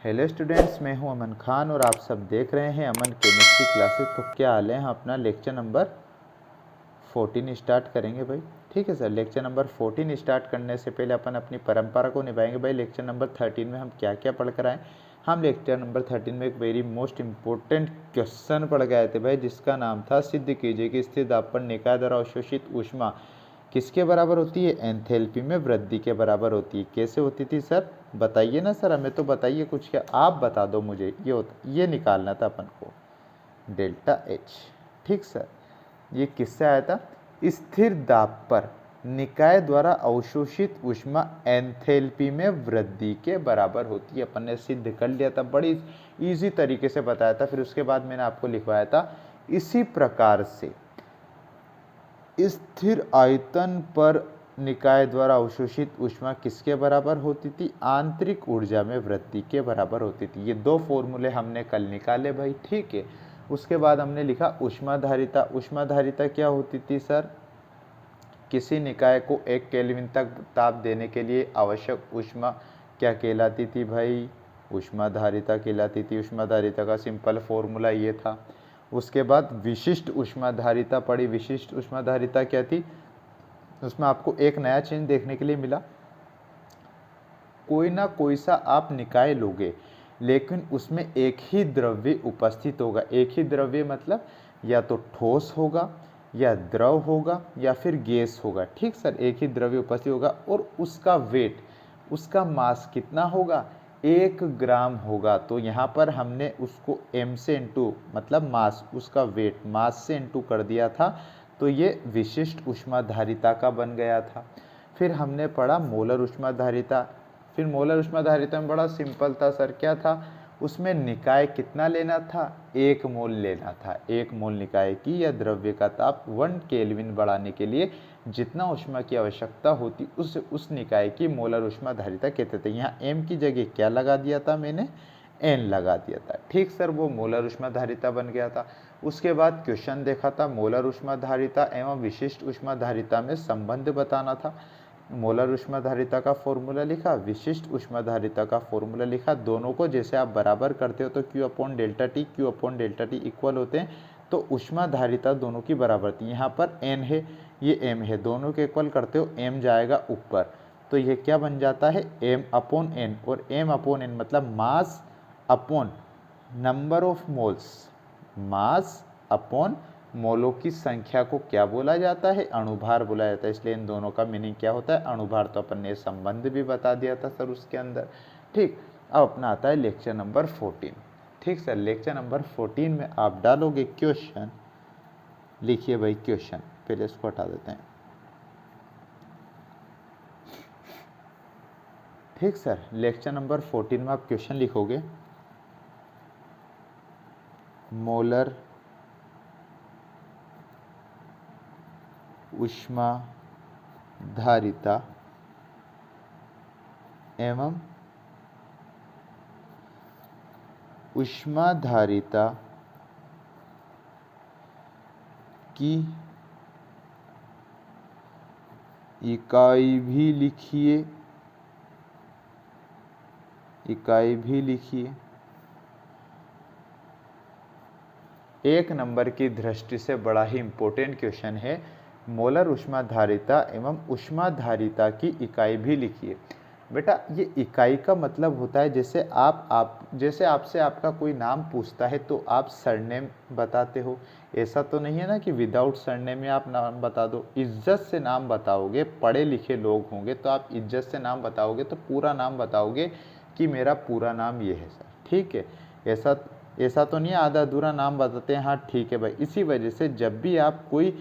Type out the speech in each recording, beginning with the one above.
Hello students, मैं हूं अमन खान और आप सब देख रहे हैं अमन केमिस्ट्री क्लासेस। तो क्या हाल है, हम अपना लेक्चर नंबर 14 स्टार्ट करेंगे भाई। ठीक है सर, लेक्चर नंबर 14 स्टार्ट करने से पहले अपन अपनी परंपरा को निभाएंगे भाई। लेक्चर नंबर 13 में हम क्या क्या पढ़ कर आए। हम लेक्चर नंबर 13 में एक वेरी मोस्ट इंपॉर्टेंट क्वेश्चन पढ़ गए थे भाई, जिसका नाम था सिद्ध कीजिए कि स्थिर दाब पर निकाय द्वारा अवशोषित ऊष्मा किसके बराबर होती है, एंथैल्पी में वृद्धि के बराबर होती है। कैसे होती थी सर, बताइए ना सर, हमें तो बताइए कुछ, क्या आप बता दो मुझे। ये निकालना था अपन को, डेल्टा एच। ठीक सर, ये किससे आया था, स्थिर दाब पर निकाय द्वारा अवशोषित ऊष्मा एंथैल्पी में वृद्धि के बराबर होती है। अपन ने सिद्ध कर लिया था, बड़ी इजी तरीके से बताया था। फिर उसके बाद मैंने आपको लिखवाया था, इसी प्रकार से स्थिर आयतन पर निकाय द्वारा अवशोषित ऊष्मा किसके बराबर होती थी, आंतरिक ऊर्जा में वृद्धि के बराबर होती थी। ये दो फॉर्मूले हमने कल निकाले भाई। ठीक है, उसके बाद हमने लिखा ऊष्माधारिता। ऊष्माधारिता क्या होती थी सर, किसी निकाय को 1 केल्विन तक ताप देने के लिए आवश्यक ऊष्मा क्या कहलाती थी भाई, ऊष्माधारिता कहलाती थी। ऊष्माधारिता का सिंपल फॉर्मूला ये था। उसके बाद विशिष्ट ऊष्माधारिता पड़ी। विशिष्ट ऊष्माधारिता क्या थी, उसमें आपको एक नया चीज देखने के लिए मिला। कोई ना कोई सा आप निकाय लोगे, लेकिन उसमें एक ही द्रव्य उपस्थित होगा। एक ही द्रव्य मतलब या तो ठोस होगा या द्रव होगा या फिर गैस होगा। ठीक सर, एक ही द्रव्य उपस्थित होगा और उसका वेट, उसका मास कितना होगा, 1 ग्राम होगा। तो यहाँ पर हमने उसको m से इंटू मतलब मास, उसका वेट मास से इंटू कर दिया था, तो ये विशिष्ट ऊष्माधारिता का बन गया था। फिर हमने पढ़ा मोलर ऊष्माधारिता। फिर मोलर ऊष्माधारिता में बड़ा सिंपल था सर, क्या था, उसमें निकाय कितना लेना था, 1 मोल लेना था। 1 मोल निकाय की या द्रव्य का ताप 1 केल्विन बढ़ाने के लिए जितना ऊष्मा की आवश्यकता होती उस निकाय की मोलर ऊष्माधारिता कहते थे। यहाँ m की जगह क्या लगा दिया था मैंने, n लगा दिया था। ठीक सर, वो मोलर ऊष्माधारिता बन गया था। उसके बाद क्वेश्चन देखा था, मोलर ऊष्माधारिता एवं विशिष्ट ऊष्माधारिता में संबंध बताना था। मोलर ऊष्माधारिता का फॉर्मूला लिखा, विशिष्ट ऊष्माधारिता का फॉर्मूला लिखा। दोनों को जैसे आप बराबर करते हो तो Q upon delta T, Q upon delta T equal होते हैं, तो ऊष्माधारिता दोनों की बराबर थी। यहाँ पर n है, ये m है, दोनों के इक्वल करते हो m जाएगा ऊपर, तो ये क्या बन जाता है, m अपॉन n। और m अपॉन n मतलब mass upon number of moles, mass upon मोलों की संख्या को क्या बोला जाता है, अणुभार बोला जाता है। इसलिए इन दोनों का मीनिंग क्या होता है, अणुभार। तो अपन ने संबंध भी बता दिया था सर उसके अंदर। ठीक, अब अपना आता है लेक्चर नंबर 14। ठीक सर, लेक्चर नंबर 14 में आप डालोगे क्वेश्चन। लिखिए भाई क्वेश्चन, पहले इसको हटा देते हैं। ठीक सर, लेक्चर नंबर 14 में आप क्वेश्चन लिखोगे, मोलर ऊष्माधारिता एवं ऊष्माधारिता की इकाई भी लिखिए, इकाई भी लिखिए। 1 नंबर की दृष्टि से बड़ा ही इंपॉर्टेंट क्वेश्चन है, मोलर ऊष्माधारिता एवं ऊष्माधारिता की इकाई भी लिखिए। बेटा ये इकाई का मतलब होता है, जैसे आपसे आपका कोई नाम पूछता है तो आप सरनेम बताते हो। ऐसा तो नहीं है ना कि विदाउट सरनेम में आप नाम बता दो। इज्जत से नाम बताओगे, पढ़े लिखे लोग होंगे तो आप इज्जत से नाम बताओगे, तो पूरा नाम बताओगे कि मेरा पूरा नाम ये है सर। ठीक है, ऐसा तो नहीं है आधा अधूरा नाम बताते हैं। हाँ ठीक है भाई, इसी वजह से जब भी आप कोई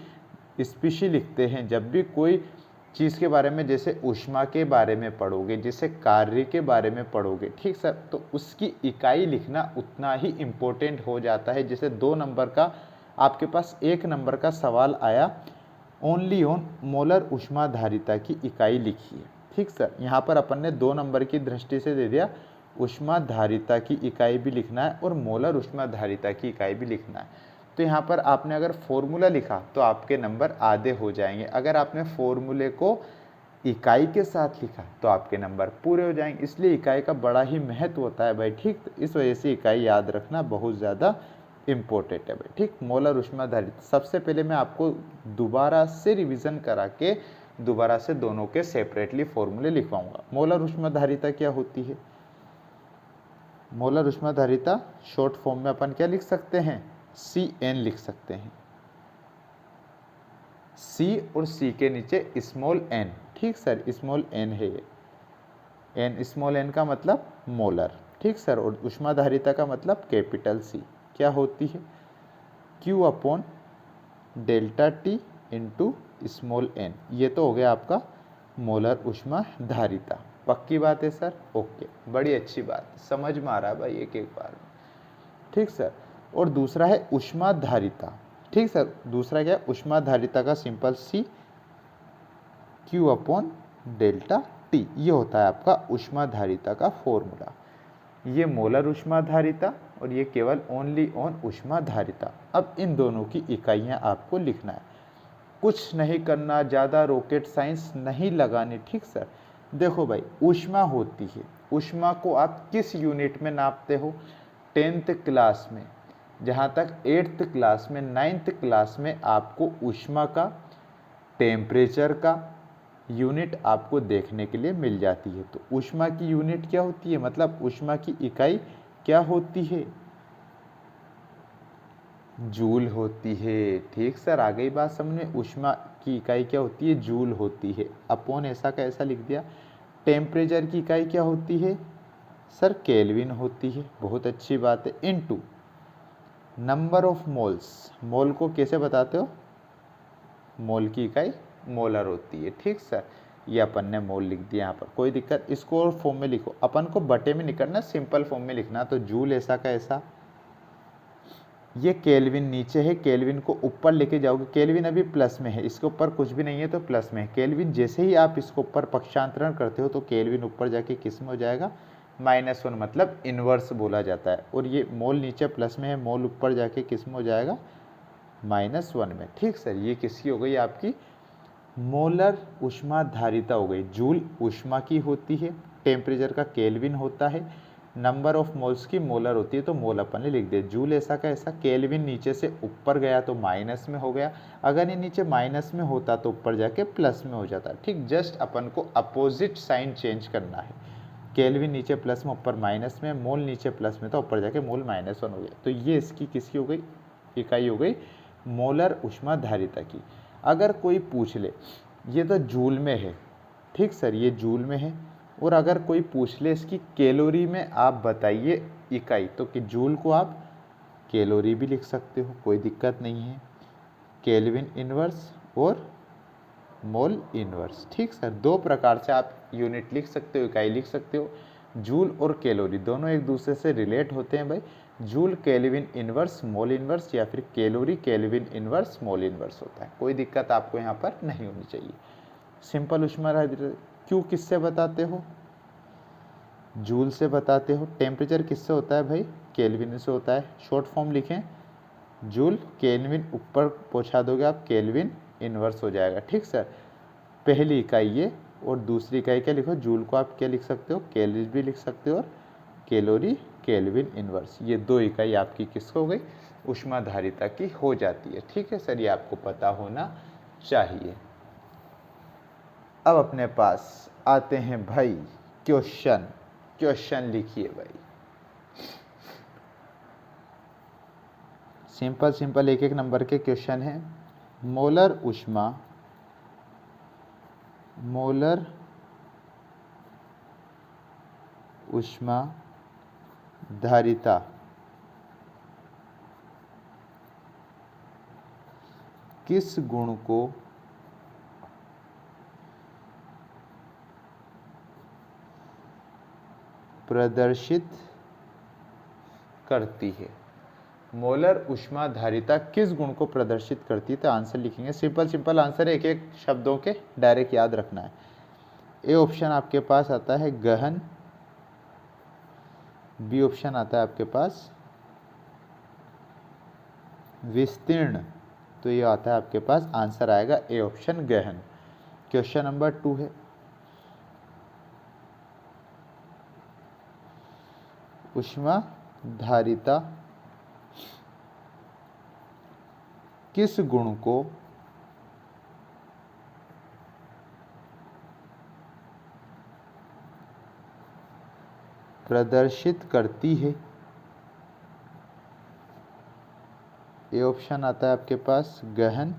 स्पीशी लिखते हैं, जब भी कोई चीज़ के बारे में, जैसे ऊष्मा के बारे में पढ़ोगे, जैसे कार्य के बारे में पढ़ोगे, ठीक सर, तो उसकी इकाई लिखना उतना ही इम्पोर्टेंट हो जाता है। जैसे 2 नंबर का आपके पास 1 नंबर का सवाल आया, ओनली ऑन मोलर ऊष्माधारिता की इकाई लिखिए। ठीक सर, यहाँ पर अपन ने 2 नंबर की दृष्टि से दे दिया, ऊष्माधारिता की इकाई भी लिखना है और मोलर ऊष्माधारिता की इकाई भी लिखना है। तो यहाँ पर आपने अगर फॉर्मूला लिखा तो आपके नंबर आधे हो जाएंगे। अगर आपने फॉर्मूले को इकाई के साथ लिखा तो आपके नंबर पूरे हो जाएंगे। इसलिए इकाई का बड़ा ही महत्व होता है भाई, ठीक। तो इस वजह से इकाई याद रखना बहुत ज़्यादा इम्पोर्टेंट है भाई, ठीक। मोलर ऊष्माधारिता, सबसे पहले मैं आपको दोबारा से रिवीजन करा के दोबारा से दोनों के सेपरेटली फॉर्मूले लिखवाऊंगा। मोलर ऊष्माधारिता क्या होती है? मोलर ऊष्माधारिता शॉर्ट फॉर्म में अपन क्या लिख सकते हैं? CN लिख सकते हैं। C और C के नीचे स्मॉल n, ठीक सर, स्मॉल n है ये, n स्मॉल n का मतलब मोलर, ठीक सर। और ऊष्माधारिता का मतलब कैपिटल C क्या होती है? Q upon delta T into small n। ये तो हो गया आपका मोलर ऊष्माधारिता। पक्की बात है सर? ओके, बड़ी अच्छी बात, समझ में आ रहा है भाई एक एक बार में, ठीक सर। और दूसरा है ऊष्माधारिता, ठीक सर। दूसरा क्या है? ऊष्माधारिता का सिंपल सी Q अपॉन डेल्टा T, ये होता है आपका ऊष्माधारिता का फॉर्मूला। ये मोलर ऊष्माधारिता और ये केवल ओनली ऑन ऊष्माधारिता। अब इन दोनों की इकाइयाँ आपको लिखना है, कुछ नहीं करना, ज़्यादा रॉकेट साइंस नहीं लगानी, ठीक सर। देखो भाई, ऊष्मा होती है, ऊष्मा को आप किस यूनिट में नापते हो? 10th क्लास में, जहाँ तक 8th क्लास में, 9th क्लास में आपको ऊष्मा का, टेम्परेचर का यूनिट आपको देखने के लिए मिल जाती है। तो ऊष्मा की यूनिट क्या होती है, मतलब ऊष्मा की इकाई क्या होती है? जूल होती है, ठीक सर। आ गई बात समझ में? ऊष्मा की इकाई क्या होती है? जूल होती है। अपॉन ऐसा का ऐसा लिख दिया। टेम्परेचर की इकाई क्या होती है सर? केल्विन होती है, बहुत अच्छी बात है। इनटू नंबर ऑफ मोल्स, मोल को कैसे बताते हो? मोल की इकाई मोलर होती है, ठीक सर। ये अपन ने मोल लिख दिया यहाँ पर, कोई दिक्कत? इसको और फॉर्म में लिखो, अपन को बटे में नहीं करना, सिंपल फॉर्म में लिखना। तो जूल ऐसा का ऐसा, ये केल्विन नीचे है, केल्विन को ऊपर लेके जाओगे, केल्विन अभी प्लस में है, इसके ऊपर कुछ भी नहीं है तो प्लस में है। केल्विन जैसे ही आप इसको ऊपर पक्षांतरण करते हो तो केल्विन ऊपर जाके किस में हो जाएगा? -1, मतलब इनवर्स बोला जाता है। और ये मोल नीचे प्लस में है, मोल ऊपर जाके किस में हो जाएगा? -1 में, ठीक सर। ये किसकी हो गई? आपकी मोलर ऊष्माधारिता हो गई। जूल ऊष्मा की होती है, टेम्परेचर का केल्विन होता है, नंबर ऑफ मोल्स की मोलर होती है, तो मोल अपन ने लिख दिया। जूल ऐसा का ऐसा, केल्विन नीचे से ऊपर गया तो माइनस में हो गया, अगर ये नीचे माइनस में होता तो ऊपर जाके प्लस में हो जाता, ठीक। जस्ट अपन को अपोजिट साइन चेंज करना है। केल्विन नीचे प्लस में, ऊपर माइनस में, मोल नीचे प्लस में, तो ऊपर जाके मोल -1 हो गया। तो ये इसकी किसकी हो गई? इकाई हो गई मोलर ऊष्माधारिता की। अगर कोई पूछ ले, ये तो जूल में है, ठीक सर, ये जूल में है, और अगर कोई पूछ ले इसकी कैलोरी में आप बताइए इकाई, तो कि जूल को आप कैलोरी भी लिख सकते हो, कोई दिक्कत नहीं है। केल्विन इनवर्स और मोल इनवर्स, ठीक सर। दो प्रकार से आप यूनिट लिख सकते हो, इकाई लिख सकते हो। जूल और कैलोरी दोनों एक दूसरे से रिलेट होते हैं भाई। Joule kelvin inverse mole inverse, या फिर calorie kelvin inverse mole inverse होता है। कोई दिक्कत आपको यहाँ पर नहीं होनी चाहिए। सिंपल ऊष्माधारिता क्यू किससे बताते हो? जूल से बताते हो। टेम्परेचर किससे होता है भाई? केल्विन से होता है। शॉर्ट फॉर्म लिखें, जूल केल्विन ऊपर पहुँचा दोगे आप, केल्विन इनवर्स हो जाएगा, ठीक सर। पहली इकाई ये, और दूसरी इकाई क्या लिखो? जूल को आप क्या लिख सकते हो? कैलोरी भी लिख सकते हो, और कैलोरी केल्विन इनवर्स। ये दो इकाई आपकी किसको हो गई? ऊष्माधारिता की हो जाती है, ठीक है सर। ये आपको पता होना चाहिए। अब अपने पास आते हैं भाई क्वेश्चन। क्वेश्चन लिखिए भाई, सिंपल सिंपल एक एक नंबर के क्वेश्चन हैं। मोलर ऊष्मा, मोलर ऊष्माधारिता किस गुण को प्रदर्शित करती है? मोलर ऊष्माधारिता किस गुण को प्रदर्शित करती है? तो आंसर लिखेंगे, सिंपल सिंपल आंसर है, एक एक शब्दों के डायरेक्ट याद रखना है। ए ऑप्शन आपके पास आता है गहन, बी ऑप्शन आता है आपके पास विस्तीर्ण, तो ये आता है आपके पास आंसर आएगा ए ऑप्शन गहन। क्वेश्चन नंबर 2 है, ऊष्माधारिता किस गुण को प्रदर्शित करती है? ए ऑप्शन आता है आपके पास गहन,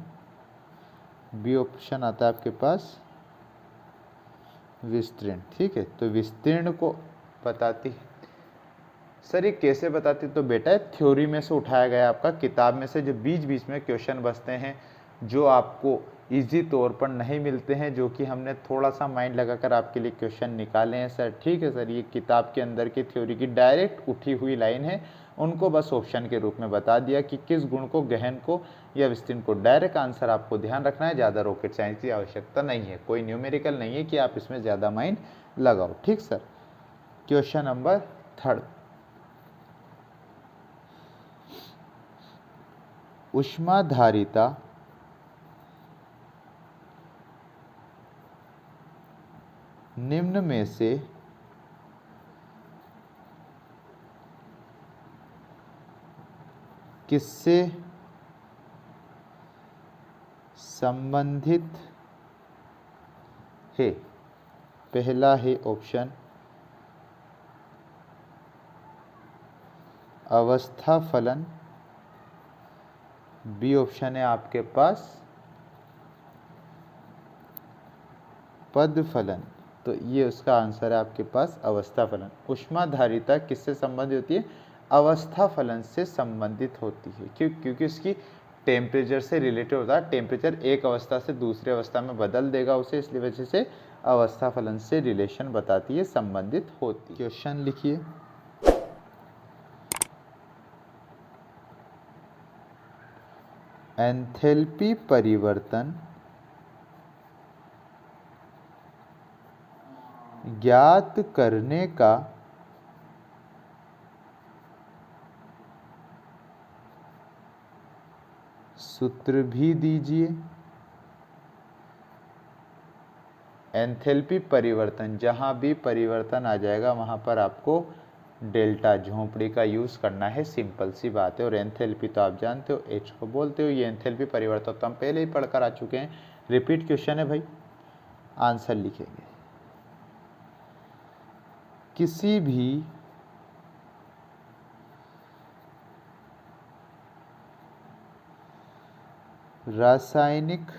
बी ऑप्शन आता है आपके पास विस्तीर्ण। ठीक है, तो विस्तीर्ण को बताती है। सर ये कैसे बताती? तो बेटा थ्योरी में से उठाया गया, आपका किताब में से जो बीच बीच में क्वेश्चन बचते हैं जो आपको इजी तौर पर नहीं मिलते हैं, जो कि हमने थोड़ा सा माइंड लगाकर आपके लिए क्वेश्चन निकाले हैं सर। ठीक है सर, ये किताब के अंदर की थ्योरी की डायरेक्ट उठी हुई लाइन है, उनको बस ऑप्शन के रूप में बता दिया कि किस गुण को, गहन को या विस्तीर्ण को। डायरेक्ट आंसर आपको ध्यान रखना है, ज़्यादा रॉकेट साइंस की आवश्यकता नहीं है, कोई न्यूमेरिकल नहीं है कि आप इसमें ज़्यादा माइंड लगाओ। ठीक सर, क्वेश्चन नंबर 3, ऊष्माधारिता निम्न में से किससे संबंधित है? पहला है ऑप्शन अवस्था फलन, बी ऑप्शन है आपके पास पद फलन। तो ये उसका आंसर है आपके पास अवस्था फलन। ऊष्माधारिता किससे संबंधित होती है? अवस्था फलन से संबंधित होती है। क्यों? क्योंकि उसकी टेम्परेचर से रिलेटेड होता है। टेम्परेचर एक अवस्था से दूसरी अवस्था में बदल देगा उसे, इसलिए वजह से अवस्था फलन से रिलेशन बताती है, संबंधित होती है। क्वेश्चन लिखिए, एंथैल्पी परिवर्तन ज्ञात करने का सूत्र भी दीजिए। एंथैल्पी परिवर्तन, जहां भी परिवर्तन आ जाएगा वहां पर आपको डेल्टा झोंपड़ी का यूज करना है, सिंपल सी बात है। और एंथैल्पी तो आप जानते हो, एच को बोलते हो। ये एंथैल्पी परिवर्तन तो हम पहले ही पढ़कर आ चुके हैं, रिपीट क्वेश्चन है भाई। आंसर लिखेंगे, किसी भी रासायनिक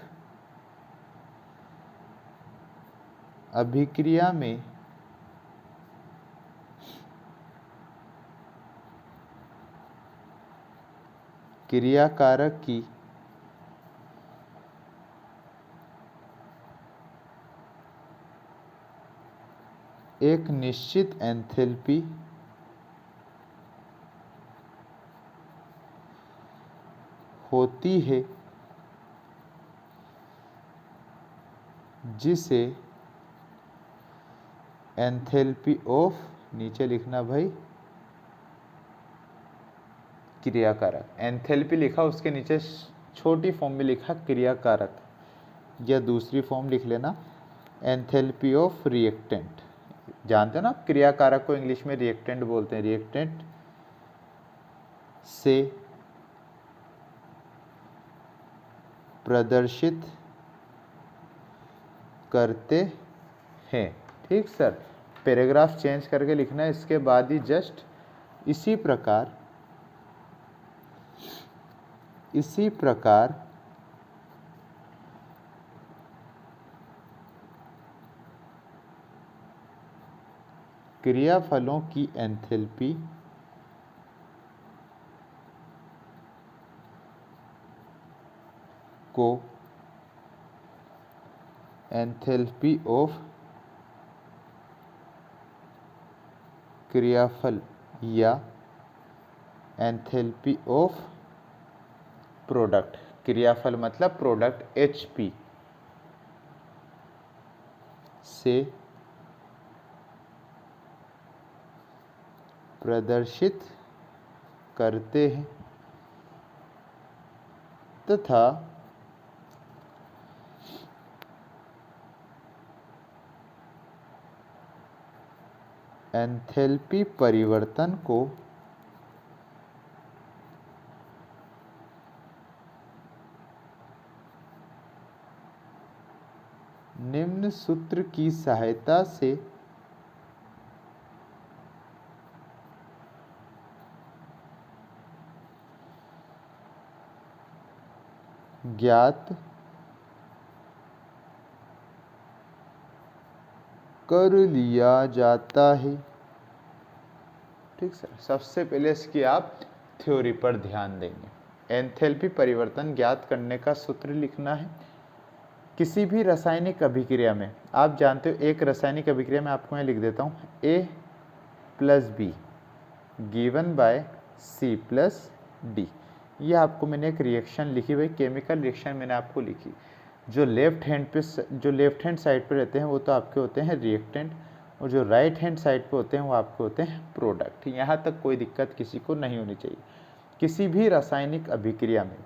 अभिक्रिया में क्रियाकारक की एक निश्चित एंथैल्पी होती है, जिसे एंथैल्पी ऑफ, नीचे लिखना भाई क्रियाकारक, एंथैल्पी लिखा उसके नीचे छोटी फॉर्म में लिखा क्रियाकारक, या दूसरी फॉर्म लिख लेना एंथैल्पी ऑफ रिएक्टेंट। जानते हो ना, क्रियाकारक को इंग्लिश में रिएक्टेंट बोलते हैं। रिएक्टेंट से प्रदर्शित करते हैं। ठीक सर, पैराग्राफ चेंज करके लिखना है इसके बाद ही। जस्ट इसी प्रकार क्रियाफलों की एंथैल्पी को एंथैल्पी ऑफ क्रियाफल या एंथैल्पी ऑफ प्रोडक्ट, क्रियाफल मतलब प्रोडक्ट HP से प्रदर्शित करते हैं तथा एंथैल्पी परिवर्तन को निम्न सूत्र की सहायता से ज्ञात कर लिया जाता है। ठीक सर, सबसे पहले इसकी आप थ्योरी पर ध्यान देंगे। एंथैल्पी परिवर्तन ज्ञात करने का सूत्र लिखना है। किसी भी रासायनिक अभिक्रिया में आप जानते हो, एक रासायनिक अभिक्रिया में आपको मैं लिख देता हूँ A + B given by C + D। ये आपको मैंने एक रिएक्शन लिखी हुई, केमिकल रिएक्शन मैंने आपको लिखी। जो लेफ्ट हैंड साइड पे रहते हैं वो तो आपके होते हैं रिएक्टेंट, और जो राइट हैंड साइड पे होते हैं वो आपके होते हैं प्रोडक्ट। यहाँ तक कोई दिक्कत किसी को नहीं होनी चाहिए। किसी भी रासायनिक अभिक्रिया में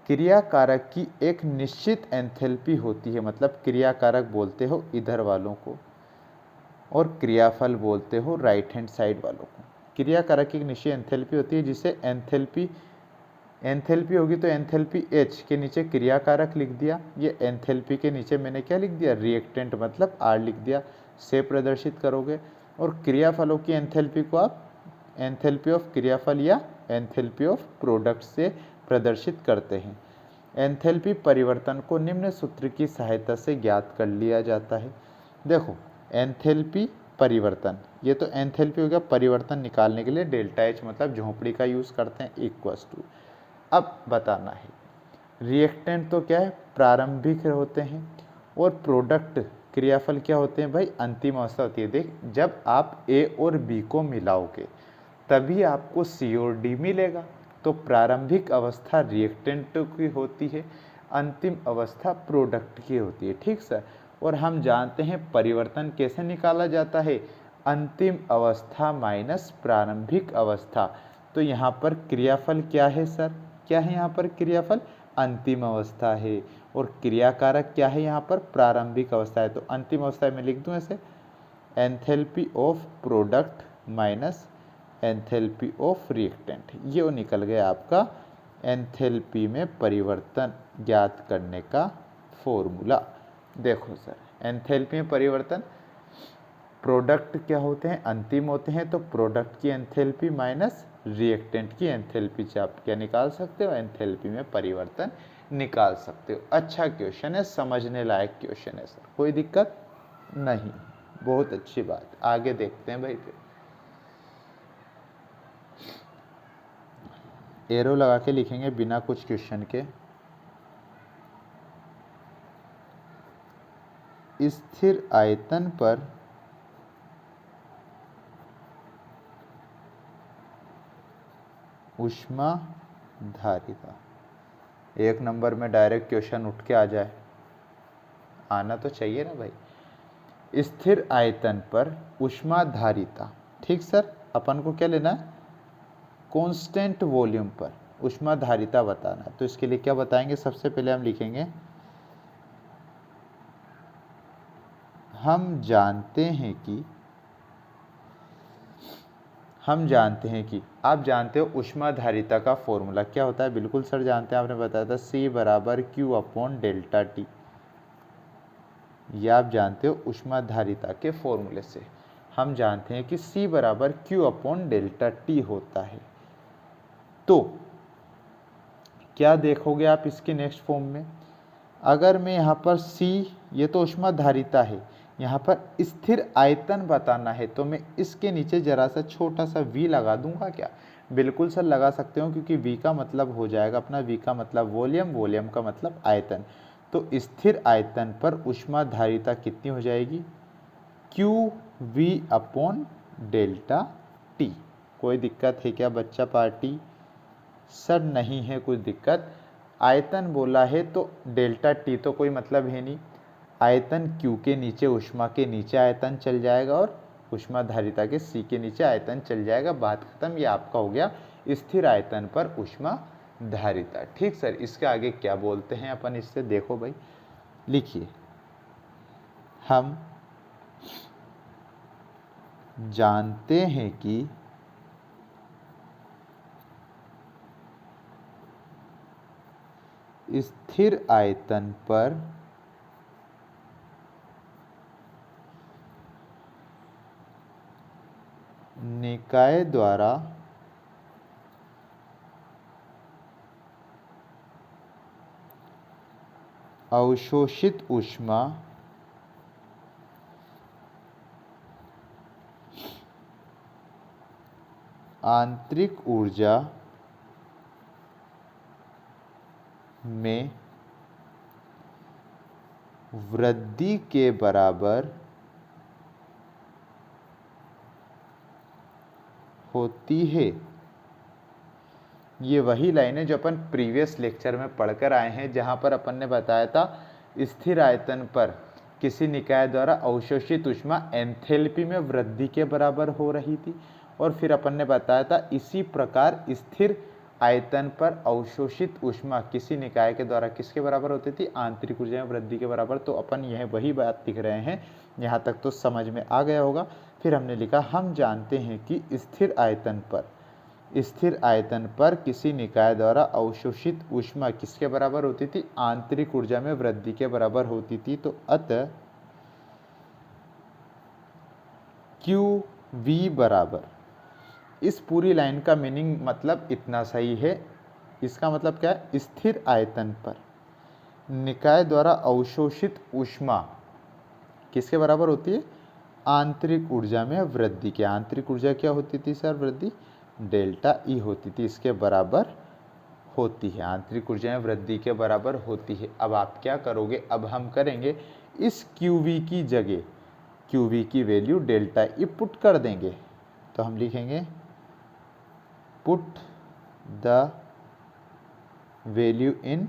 क्रियाकारक की एक निश्चित एंथैल्पी होती है, मतलब क्रियाकारक बोलते हो इधर वालों को और क्रियाफल बोलते हो राइट हैंड साइड वालों को। क्रियाकारक की एक निश्चित एंथैल्पी होती है, जिसे एंथैल्पी होगी तो एंथैल्पी H के नीचे क्रियाकारक लिख दिया, ये एंथैल्पी के नीचे मैंने क्या लिख दिया, रिएक्टेंट मतलब R लिख दिया, से प्रदर्शित करोगे। और क्रियाफलों की एंथैल्पी को आप एंथैल्पी ऑफ क्रियाफल या एंथैल्पी ऑफ प्रोडक्ट से प्रदर्शित करते हैं। एंथैल्पी परिवर्तन को निम्न सूत्र की सहायता से ज्ञात कर लिया जाता है। देखो एंथैल्पी परिवर्तन, ये तो एंथैल्पी हो गया, परिवर्तन निकालने के लिए डेल्टा H मतलब झोंपड़ी का यूज़ करते हैं इक्वल्स टू। अब बताना है रिएक्टेंट तो क्या है, प्रारंभिक होते हैं, और प्रोडक्ट क्रियाफल क्या होते हैं भाई, अंतिम अवस्था होती है। देख जब आप A और B को मिलाओगे तभी आपको C और D मिलेगा। तो प्रारंभिक अवस्था रिएक्टेंट की होती है, अंतिम अवस्था प्रोडक्ट की होती है। ठीक सर, और हम जानते हैं परिवर्तन कैसे निकाला जाता है, अंतिम अवस्था माइनस प्रारंभिक अवस्था। तो यहाँ पर क्रियाफल क्या है सर, क्या है यहाँ पर क्रियाफल, अंतिम अवस्था है, और क्रियाकारक क्या है यहाँ पर, प्रारंभिक अवस्था है। तो अंतिम अवस्था में लिख दूँ ऐसे, enthalpy of product minus enthalpy of reactant. ये निकल गया आपका एंथैल्पी में परिवर्तन ज्ञात करने का फॉर्मूला। देखो सर, एंथैल्पी में परिवर्तन, प्रोडक्ट क्या होते हैं, अंतिम होते हैं, तो प्रोडक्ट की एंथैल्पी माइनस रिएक्टेंट की एंथैल्पी से आप क्या निकाल सकते हो, एंथैल्पी में परिवर्तन निकाल सकते हो। अच्छा क्वेश्चन है, समझने लायक क्वेश्चन है सर, कोई दिक्कत नहीं, बहुत अच्छी बात। आगे देखते हैं भाई, फिर एरो लगा के लिखेंगे बिना कुछ क्वेश्चन के। स्थिर आयतन पर ऊष्मा धारिता, एक नंबर में डायरेक्ट क्वेश्चन उठ के आ जाए, आना तो चाहिए ना भाई। स्थिर आयतन पर ऊष्मा धारिता, ठीक सर, अपन को क्या लेना है, कांस्टेंट वॉल्यूम पर ऊष्मा धारिता बताना। तो इसके लिए क्या बताएंगे, सबसे पहले हम लिखेंगे हम जानते हैं कि आप जानते हो ऊष्मा धारिता का फॉर्मूला क्या होता है, बिल्कुल सर जानते हैं, आपने बताया था C = Q/ΔT। ये आप जानते हो ऊष्मा धारिता के फॉर्मूले से हम जानते हैं कि C = Q/ΔT होता है। तो क्या देखोगे आप इसके नेक्स्ट फॉर्म में, अगर मैं यहाँ पर C, ये तो ऊष्मा धारिता है, यहाँ पर स्थिर आयतन बताना है, तो मैं इसके नीचे जरा सा छोटा सा V लगा दूंगा क्या, बिल्कुल सर लगा सकते हो, क्योंकि V का मतलब हो जाएगा अपना, V का मतलब वॉल्यूम, वॉल्यूम का मतलब आयतन। तो स्थिर आयतन पर ऊष्मा धारिता कितनी हो जाएगी, QV/ΔT। कोई दिक्कत है क्या बच्चा पार्टी, सर नहीं है कुछ दिक्कत। आयतन बोला है तो डेल्टा टी तो कोई मतलब है नहीं, आयतन Q के नीचे ऊष्मा के नीचे आयतन चल जाएगा, और ऊष्मा धारिता के C के नीचे आयतन चल जाएगा, बात खत्म। ये आपका हो गया स्थिर आयतन पर ऊष्मा धारिता। ठीक सर, इसके आगे क्या बोलते हैं अपन, इससे देखो भाई, लिखिए हम जानते हैं कि स्थिर आयतन पर निकाय द्वारा अवशोषित ऊष्मा आंतरिक ऊर्जा में वृद्धि के बराबर होती है। ये वही लाइन है जो अपन प्रीवियस लेक्चर में पढ़कर आए हैं, जहाँ पर अपन ने बताया था स्थिर आयतन पर किसी निकाय द्वारा अवशोषित ऊष्मा एंथैल्पी में वृद्धि के बराबर हो रही थी। और फिर अपन ने बताया था इसी प्रकार स्थिर आयतन पर अवशोषित ऊष्मा किसी निकाय के द्वारा किसके बराबर होती थी, आंतरिक ऊर्जा में वृद्धि के बराबर। तो अपन यह वही बात लिख रहे हैं, यहाँ तक तो समझ में आ गया होगा। फिर हमने लिखा हम जानते हैं कि स्थिर आयतन पर किसी निकाय द्वारा अवशोषित ऊष्मा किसके बराबर होती थी, आंतरिक ऊर्जा में वृद्धि के बराबर होती थी। तो अतः QV बराबर, इस पूरी लाइन का मीनिंग मतलब इतना सही है। इसका मतलब क्या है, स्थिर आयतन पर निकाय द्वारा अवशोषित ऊष्मा किसके बराबर होती है, आंतरिक ऊर्जा में वृद्धि के। आंतरिक ऊर्जा क्या होती थी सर, वृद्धि डेल्टा ई होती थी, इसके बराबर होती है। आंतरिक ऊर्जा में वृद्धि के बराबर होती है। अब आप क्या करोगे, अब हम करेंगे इस QV की जगह QV की वैल्यू डेल्टा ई पुट कर देंगे। तो हम लिखेंगे put the value in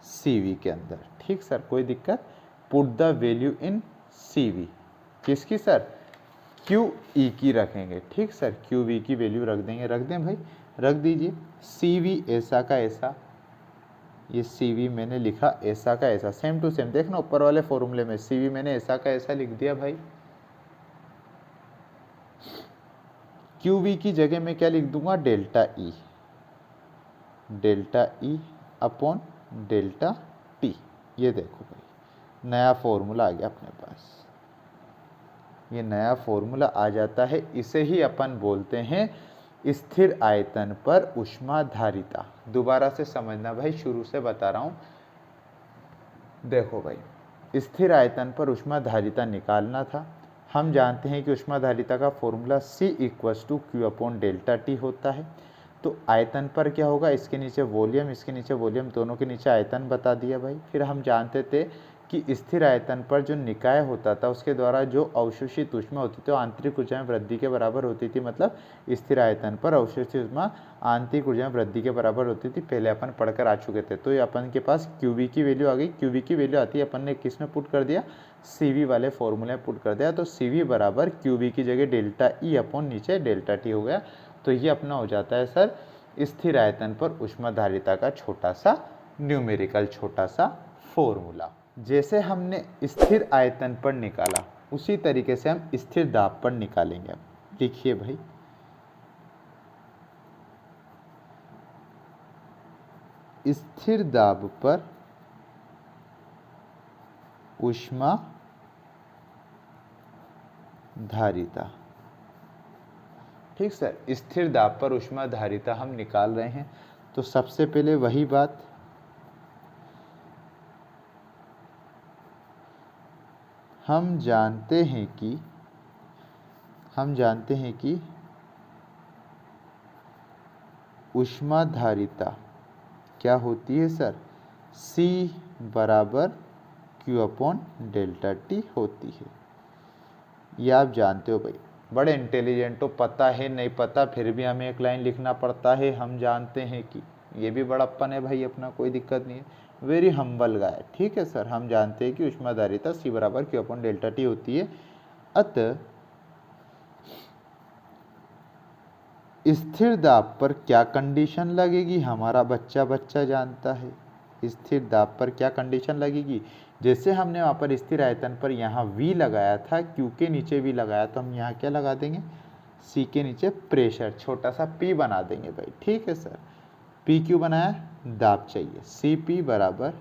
CV के अंदर। ठीक सर, कोई दिक्कत, put the value in CV किसकी सर, QE की रखेंगे। ठीक सर, QV की वैल्यू रख देंगे, रख दें भाई, रख दीजिए। CV ऐसा का ऐसा, ये CV मैंने लिखा ऐसा का ऐसा, सेम टू सेम देखना ऊपर वाले फॉर्मूले में CV मैंने ऐसा का ऐसा लिख दिया भाई। QV की जगह मैं क्या लिख दूंगा, delta E upon delta T। ये देखो भाई नया फॉर्मूला आ गया अपने पास, ये नया फॉर्मूला आ जाता है। इसे ही अपन बोलते हैं स्थिर आयतन पर ऊष्माधारिता। दोबारा से समझना भाई, शुरू से बता रहा हूँ। देखो भाई, स्थिर आयतन पर ऊष्माधारिता निकालना था। हम जानते हैं कि ऊष्माधारिता का formula C = Q upon delta T होता है। तो आयतन पर क्या होगा, इसके नीचे वॉल्यूम, इसके नीचे वॉल्यूम, दोनों के नीचे आयतन बता दिया भाई। फिर हम जानते थे कि स्थिर आयतन पर जो निकाय होता था उसके द्वारा जो अवशोषित ऊष्मा होती थी वो आंतरिक ऊर्जा में वृद्धि के बराबर होती थी। मतलब स्थिर आयतन पर अवशोषित ऊष्मा आंतरिक ऊर्जा में वृद्धि के बराबर होती थी, पहले अपन पढ़कर आ चुके थे। तो ये अपन के पास QV की वैल्यू आ गई। QV की वैल्यू आती है, अपन ने किस में पुट कर दिया, CV वाले फॉर्मूले में पुट कर दिया। तो CV बराबर QV की जगह डेल्टा ई अपॉन नीचे डेल्टा T हो गया। तो ये अपना हो जाता है सर स्थिर आयतन पर ऊष्माधारिता का छोटा सा न्यूमेरिकल, छोटा सा फॉर्मूला। जैसे हमने स्थिर आयतन पर निकाला उसी तरीके से हम स्थिर दाब पर निकालेंगे। अब लिखिए भाई, स्थिर दाब पर ऊष्मा धारिता। ठीक सर, स्थिर दाब पर ऊष्मा धारिता हम निकाल रहे हैं। तो सबसे पहले वही बात, हम जानते हैं कि ऊष्मा धारिता क्या होती है सर, C बराबर Q अपॉन डेल्टा T होती है। ये आप जानते हो भाई, बड़े इंटेलिजेंट हो, पता है नहीं पता फिर भी हमें एक लाइन लिखना पड़ता है। हम जानते हैं कि, ये भी बड़प्पन है भाई अपना, कोई दिक्कत नहीं है, वेरी हम्बल गाय। ठीक है सर, हम जानते हैं कि ऊष्माधारिता C बराबर Q अपॉन डेल्टा T होती है। अतः स्थिर दाब पर क्या कंडीशन लगेगी, हमारा बच्चा जानता है, स्थिर दाब पर क्या कंडीशन लगेगी, जैसे हमने वहाँ पर स्थिर आयतन पर यहाँ V लगाया था, Q के नीचे V लगाया, तो हम यहाँ क्या लगा देंगे, C के नीचे प्रेशर, छोटा सा P बना देंगे भाई। ठीक है सर, P क्यों बनाया, दाब चाहिए, CP बराबर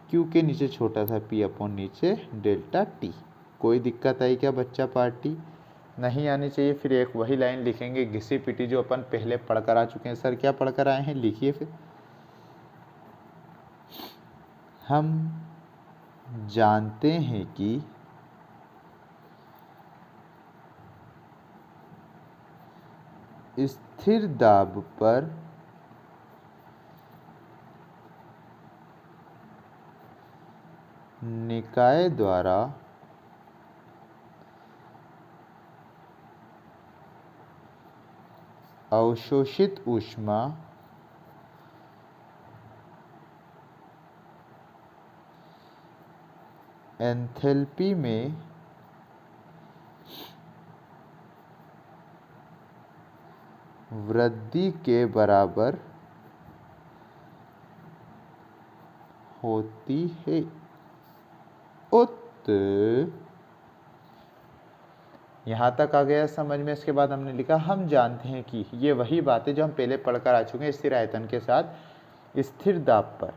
Q के नीचे छोटा सा P अपॉन नीचे डेल्टा T। कोई दिक्कत आई क्या बच्चा पार्टी, नहीं आनी चाहिए। फिर एक वही लाइन लिखेंगे घिसी पिटी जो अपन पहले पढ़कर आ चुके हैं। सर क्या पढ़कर आए हैं, लिखिए फिर। हम जानते हैं कि स्थिर दाब पर निकाय द्वारा अवशोषित ऊष्मा एंथैल्पी में वृद्धि के बराबर होती है। यहाँ तक आ गया समझ में। इसके बाद हमने लिखा हम जानते हैं कि, ये वही बात है जो हम पहले पढ़कर आ चुके हैं स्थिर आयतन के साथ। स्थिर दाब पर,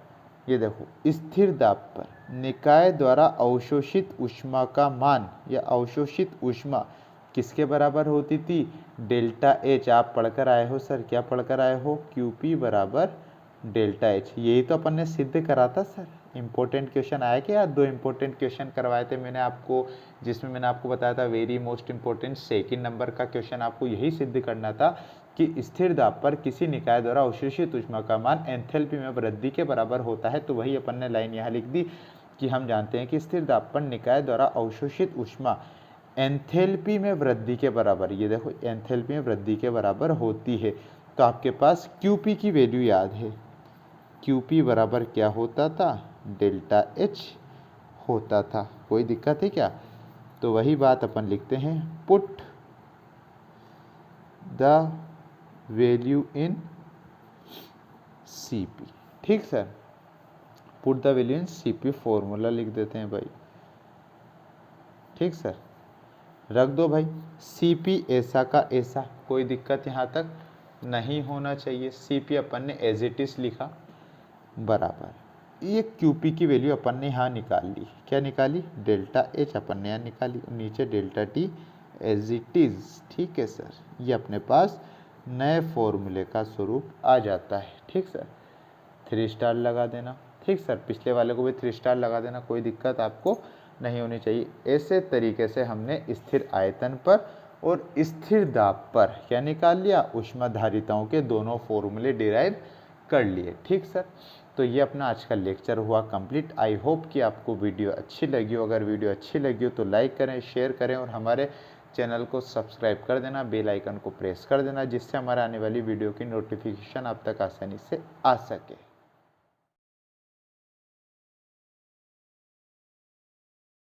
ये देखो, स्थिर दाब पर निकाय द्वारा अवशोषित ऊष्मा का मान या अवशोषित ऊष्मा किसके बराबर होती थी, डेल्टा एच। आप पढ़कर आए हो सर, क्या पढ़कर आए हो, QP बराबर डेल्टा एच। यही तो अपन ने सिद्ध करा था सर। इंपॉर्टेंट क्वेश्चन आया क्या, 2 इंपॉर्टेंट क्वेश्चन करवाए थे मैंने आपको, जिसमें मैंने आपको बताया था very most important second number का क्वेश्चन आपको यही सिद्ध करना था कि स्थिर दाब पर किसी निकाय द्वारा अवशोषित ऊष्मा का मान एंथैल्पी में वृद्धि के बराबर होता है। तो वही अपन ने लाइन यहाँ लिख दी कि हम जानते हैं कि स्थिर दाब पर निकाय द्वारा अवशोषित ऊष्मा एंथैल्पी में वृद्धि के बराबर, ये देखो, एंथैल्पी में वृद्धि के बराबर होती है। तो आपके पास QP की वैल्यू याद है, QP बराबर क्या होता था, डेल्टा H होता था। कोई दिक्कत है क्या, तो वही बात अपन लिखते हैं, put the value in CP। ठीक sir, put the value in CP formula लिख देते हैं भाई। ठीक सर, रख दो भाई, CP ऐसा का ऐसा, कोई दिक्कत यहाँ तक नहीं होना चाहिए। CP अपन ने एज इट इज लिखा बराबर, ये QP की वैल्यू अपन ने यहाँ निकाल ली, क्या निकाली, डेल्टा H अपन ने यहाँ निकाली, नीचे delta T as it is. ठीक है सर, ये अपने पास नए फॉर्मूले का स्वरूप आ जाता है। ठीक सर, 3 स्टार लगा देना। ठीक सर, पिछले वाले को भी 3 स्टार लगा देना, कोई दिक्कत आपको नहीं होनी चाहिए। ऐसे तरीके से हमने स्थिर आयतन पर और स्थिर दाब पर क्या निकाल लिया, ऊष्माधारिताओं के दोनों फॉर्मूले डिराइव कर लिए। ठीक सर, तो ये अपना आज का लेक्चर हुआ कंप्लीट। आई होप कि आपको वीडियो अच्छी लगी हो। अगर वीडियो अच्छी लगी हो तो लाइक करें, शेयर करें और हमारे चैनल को सब्सक्राइब कर देना, बेल आइकन को प्रेस कर देना, जिससे हमारे आने वाली वीडियो की नोटिफिकेशन आप तक आसानी से आ सके।